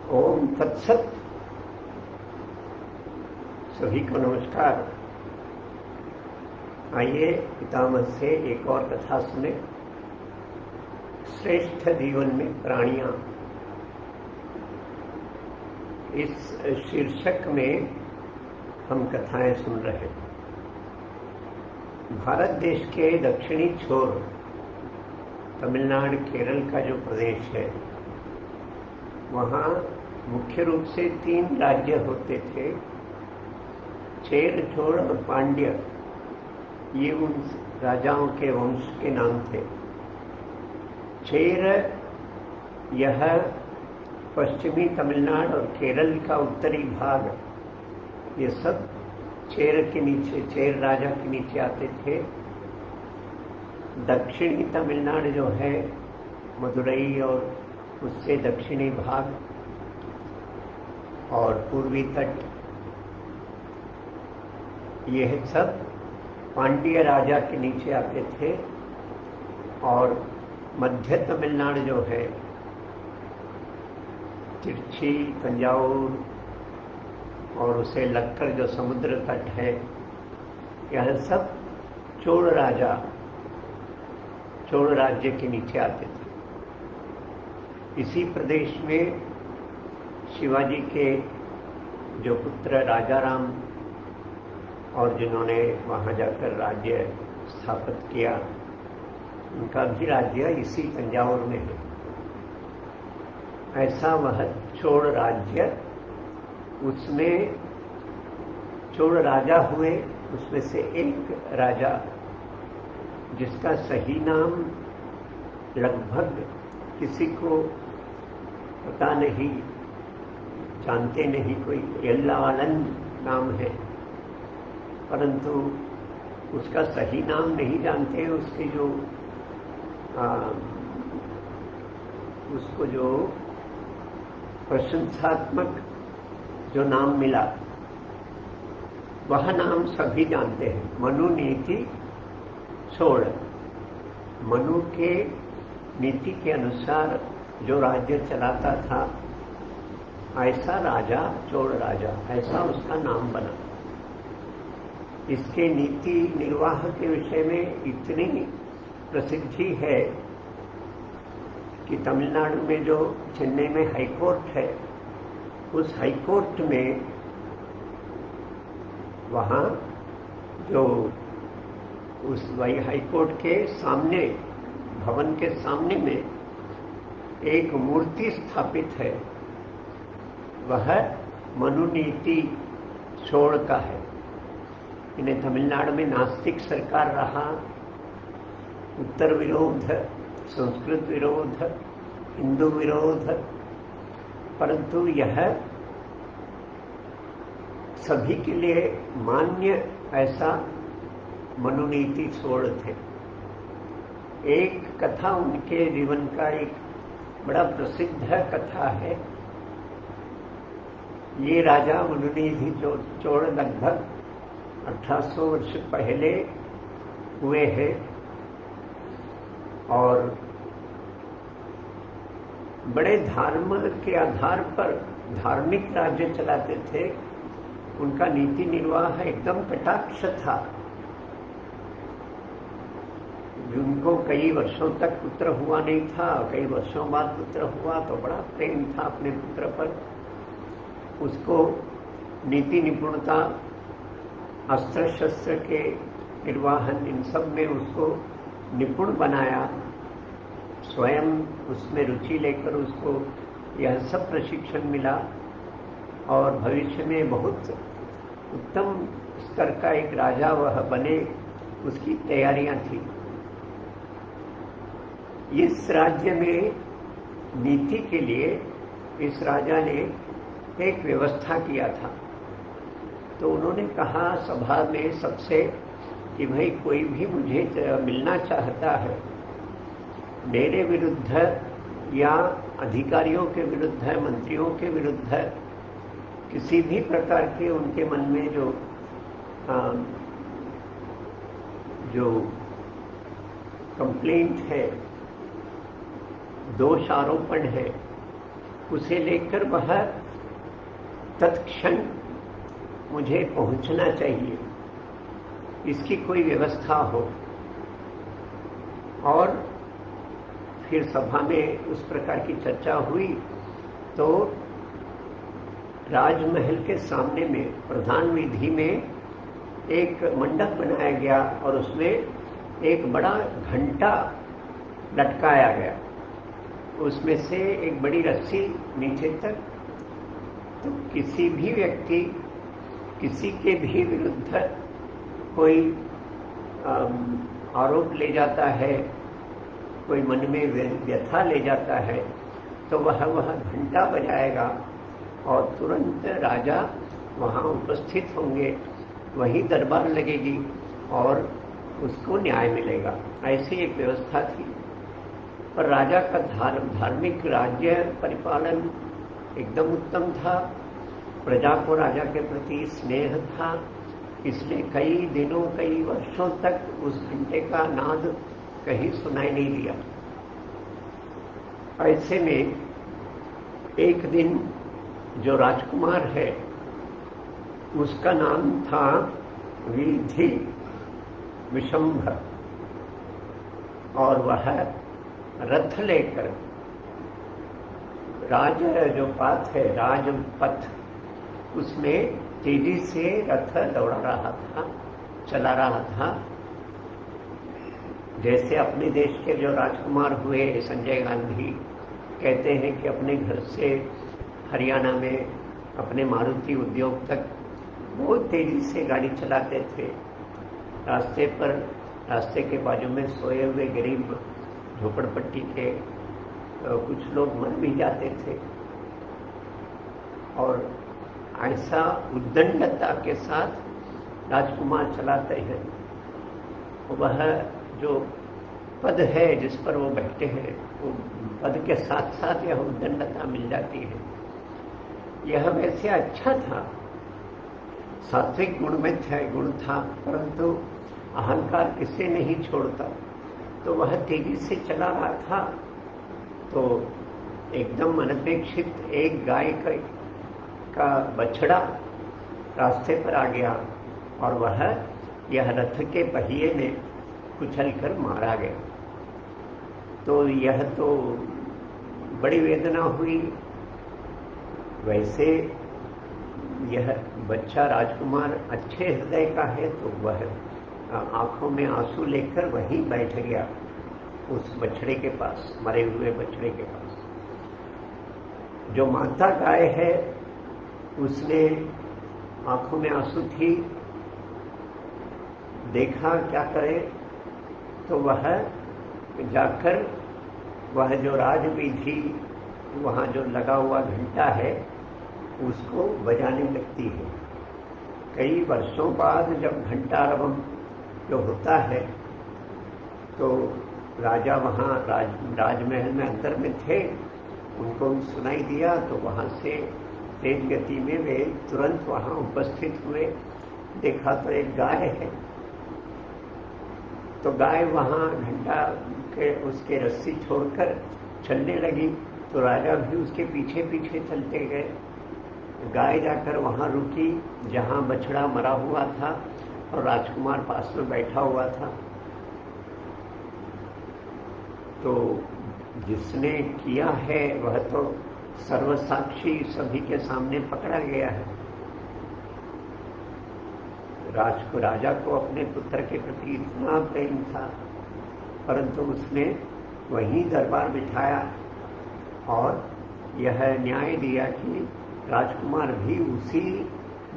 ओम तत्सत। सभी को नमस्कार। आइए पितामह से एक और कथा सुने। श्रेष्ठ जीवन में प्राणियां, इस शीर्षक में हम कथाएं सुन रहे हैं। भारत देश के दक्षिणी छोर तमिलनाडु केरल का जो प्रदेश है, वहाँ मुख्य रूप से 3 राज्य होते थे, चेर, चोल और पांड्य। ये उन राजाओं के वंश के नाम थे। चेर यह पश्चिमी तमिलनाडु और केरल का उत्तरी भाग, ये सब चेर के नीचे, चेर राजा के नीचे आते थे। दक्षिणी तमिलनाडु जो है, मदुरई और उससे दक्षिणी भाग और पूर्वी तट, यह सब पांड्य राजा के नीचे आते थे। और मध्य तमिलनाडु जो है, तिरछी, तंजावुर और उसे लगकर जो समुद्र तट है, यह सब चोल राज्य के नीचे आते थे। इसी प्रदेश में शिवाजी के जो पुत्र राजाराम और जिन्होंने वहाँ जाकर राज्य स्थापित किया, उनका भी राज्य इसी तंजावुर में है। ऐसा वह चोल राज्य, उसमें चोल राजा हुए। उसमें से एक राजा जिसका सही नाम लगभग किसी को पता नहीं, जानते नहीं, कोई एल्लावालन नाम है, परंतु उसका सही नाम नहीं जानते। उसकी जो उसको जो प्रशंसात्मक जो नाम मिला, वह नाम सभी जानते हैं, मनु नीति चोल। मनु के नीति के अनुसार जो राज्य चलाता था, ऐसा राजा चोल राजा, ऐसा उसका नाम बना। इसके नीति निर्वाह के विषय में इतनी प्रसिद्धि है कि तमिलनाडु में जो चेन्नई में हाईकोर्ट है, उस हाईकोर्ट में वहाँ जो उस वही हाईकोर्ट के सामने, भवन के सामने में एक मूर्ति स्थापित है। वह मनुनीति चोल का है। इन्हें तमिलनाडु में नास्तिक सरकार रहा, उत्तर विरोध, संस्कृत विरोध, हिंदू विरोध, परंतु यह सभी के लिए मान्य ऐसा मनुनीति चोल थे। एक कथा उनके जीवन का एक बड़ा प्रसिद्ध कथा है। ये राजा मनुनीति चोल लगभग 1800 वर्ष पहले हुए हैं और बड़े धर्म के आधार पर धार्मिक राज्य चलाते थे। उनका नीति निर्वाह एकदम कटाक्ष था। जिनको कई वर्षों तक पुत्र हुआ नहीं था, कई वर्षों बाद पुत्र हुआ तो बड़ा प्रेम था अपने पुत्र पर। उसको नीति निपुणता, अस्त्र शस्त्र के निर्वाहन, इन सब में उसको निपुण बनाया। स्वयं उसमें रुचि लेकर उसको यह सब प्रशिक्षण मिला और भविष्य में बहुत उत्तम स्तर का एक राजा वह बने, उसकी तैयारियां थी। इस राज्य में नीति के लिए इस राजा ने एक व्यवस्था किया था। तो उन्होंने कहा सभा में सबसे कि भाई कोई भी मुझे मिलना चाहता है, मेरे विरुद्ध या अधिकारियों के विरुद्ध, मंत्रियों के विरुद्ध किसी भी प्रकार के उनके मन में जो कंप्लेंट है, दोष आरोपण है, उसे लेकर वह तत्क्षण मुझे पहुंचना चाहिए, इसकी कोई व्यवस्था हो। और फिर सभा में उस प्रकार की चर्चा हुई तो राजमहल के सामने में प्रधान वीधि में एक मंडप बनाया गया और उसमें एक बड़ा घंटा लटकाया गया, उसमें से एक बड़ी रस्सी नीचे तक। तो किसी भी व्यक्ति किसी के भी विरुद्ध कोई आरोप ले जाता है, कोई मन में व्यथा ले जाता है, तो वह घंटा बजाएगा और तुरंत राजा वहाँ उपस्थित होंगे, वही दरबार लगेगी और उसको न्याय मिलेगा। ऐसी एक व्यवस्था थी। पर राजा का धार्मिक राज्य परिपालन एकदम उत्तम था, प्रजा को राजा के प्रति स्नेह था, इसलिए कई दिनों कई वर्षों तक उस घंटे का नाद कहीं सुनाई नहीं दिया। ऐसे में एक दिन जो राजकुमार है उसका नाम था वीधि विशंभर, और वह रथ लेकर जो पाथ है राजपथ, उसमें तेजी से रथ दौड़ा रहा था, चला रहा था। जैसे अपने देश के जो राजकुमार हुए संजय गांधी, कहते हैं कि अपने घर से हरियाणा में अपने मारुति उद्योग तक बहुत तेजी से गाड़ी चलाते थे। रास्ते के बाजू में सोए हुए गरीब झोपड़पट्टी के कुछ लोग मर भी जाते थे, और ऐसा उद्दंडता के साथ राजकुमार चलाते हैं। वह जो पद है जिस पर वो बैठते हैं, वो पद के साथ साथ यह उद्दंडता मिल जाती है। यह वैसे अच्छा था, सात्विक गुण था, परंतु अहंकार किसे नहीं छोड़ता। तो वह तेजी से चला रहा था, तो एकदम अनपेक्षित एक गाय का बछड़ा रास्ते पर आ गया और वह यह रथ के पहिए में कुचलकर मारा गया। तो यह तो बड़ी वेदना हुई। वैसे यह बच्चा राजकुमार अच्छे हृदय का है, तो वह आंखों में आंसू लेकर वहीं बैठ गया उस बछड़े के पास, मरे हुए बछड़े के पास। जो माता गाय है उसने आंखों में आंसू थी, देखा क्या करे, तो वह जाकर वह जो राजवीधि वहाँ जो लगा हुआ घंटा है उसको बजाने लगती है। कई वर्षों बाद जब घंटारवम जो होता है, तो राजा वहाँ राजमहल में अंदर में थे, उनको सुनाई दिया, तो वहाँ से तेज गति में वे तुरंत वहाँ उपस्थित हुए। देखा तो एक गाय है, तो गाय वहाँ घंटा के उसके रस्सी छोड़कर चलने लगी, तो राजा भी उसके पीछे पीछे चलते गए। गाय जाकर वहाँ रुकी जहाँ बछड़ा मरा हुआ था और राजकुमार पास में बैठा हुआ था। तो जिसने किया है वह तो सर्वसाक्षी सभी के सामने पकड़ा गया है। राजा को अपने पुत्र के प्रति इतना प्रेम था, परंतु उसने वहीं दरबार बिठाया और यह न्याय दिया कि राजकुमार भी उसी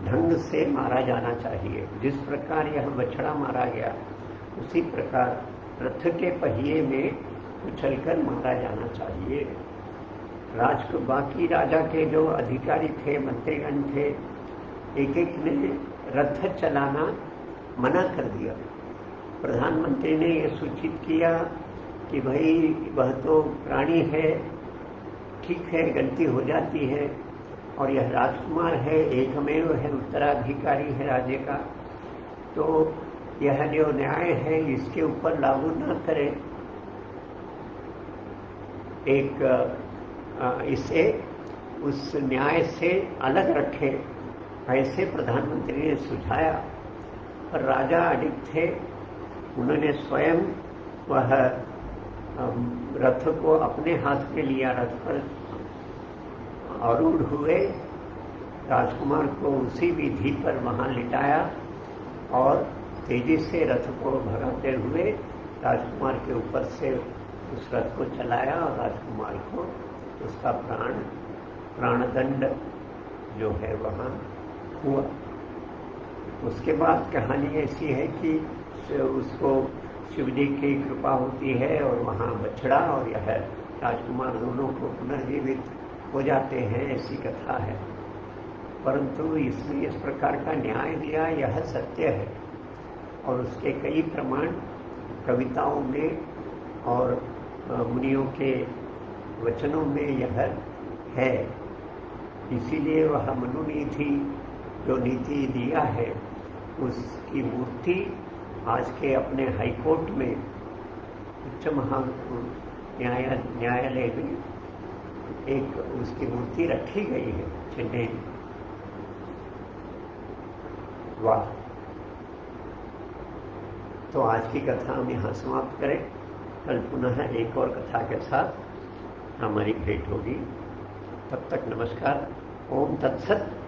ढंग से मारा जाना चाहिए। जिस प्रकार यह बछड़ा मारा गया, उसी प्रकार रथ के पहिए में उछलकर मारा जाना चाहिए। बाकी राजा के जो अधिकारी थे, मंत्रीगण थे, एक एक ने रथ चलाना मना कर दिया। प्रधानमंत्री ने यह सूचित किया कि भाई वह तो प्राणी है, ठीक है, गलती हो जाती है, और यह राजकुमार है, एकमेव है, उत्तराधिकारी है राज्य का, तो यह जो न्याय है इसके ऊपर लागू न करें। इसे उस न्याय से अलग रखे, ऐसे प्रधानमंत्री ने सुझाया। पर राजा अडिग थे, उन्होंने स्वयं वह रथ को अपने हाथ में लिया, रथ पर आरूढ़ हुए, राजकुमार को उसी विधि पर वहां लिटाया और तेजी से रथ को भगाते हुए राजकुमार के ऊपर से उस रथ को चलाया और राजकुमार को उसका प्राणदंड जो है वहां हुआ। उसके बाद कहानी ऐसी है कि उसको शिव जी की कृपा होती है और वहां बछड़ा और यह राजकुमार दोनों को पुनर्जीवित हो जाते हैं, ऐसी कथा है। परंतु इसमें इस प्रकार का न्याय दिया, यह सत्य है और उसके कई प्रमाण कविताओं में और मुनियों के वचनों में यह है। इसीलिए वह मनुनीति जो नीति दिया है, उसकी मूर्ति आज के अपने हाईकोर्ट में, उच्च न्यायालय में एक उसकी मूर्ति रखी गई है, चेन्नई। वाह। तो आज की कथा हम यहाँ समाप्त करें। कल पुनः एक और कथा के साथ हमारी भेंट होगी। तब तक नमस्कार। ओम तत्सत।